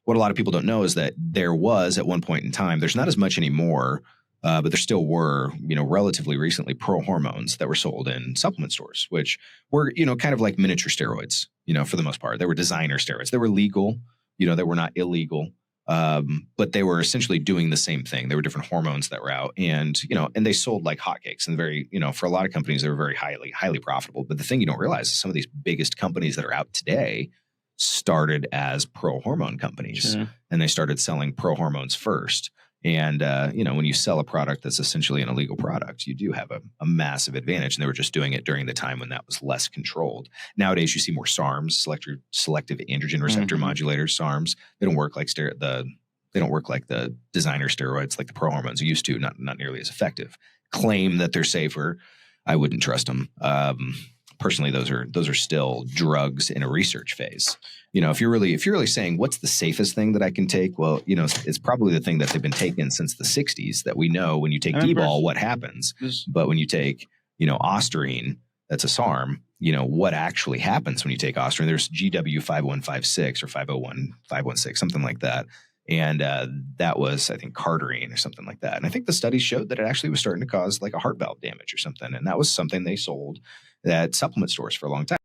what a lot of people don't know is that there was at one point in time, there's not as much anymore, but there still were, relatively recently pro-hormones that were sold in supplement stores, which were, kind of like miniature steroids, for the most part. They were designer steroids. They were legal, they were not illegal. But they were essentially doing the same thing. There were different hormones that were out, and and they sold like hotcakes. And very, for a lot of companies, they were very highly profitable. But the thing you don't realize is some of these biggest companies that are out today started as pro-hormone companies, and they started selling pro-hormones first. And when you sell a product that's essentially an illegal product, you do have a massive advantage. And they were just doing it during the time when that was less controlled. Nowadays, you see more SARMs, selective androgen receptor modulators, SARMs. They don't work like they don't work like the designer steroids, like the pro hormones used to. Not nearly as effective. Claim that they're safer. I wouldn't trust them. Personally, those are still drugs in a research phase. If you're really saying what's the safest thing that I can take, well, it's probably the thing that they've been taking since the 60s, that we know when you take D-bol, what happens. But when you take, Ostarine, that's a SARM, what actually happens when you take Ostarine? There's GW5156 or 501516, something like that. And that was, I think, cardarine or something like that. And I think the studies showed that it actually was starting to cause like a heart valve damage or something. And that was something they sold at supplement stores for a long time.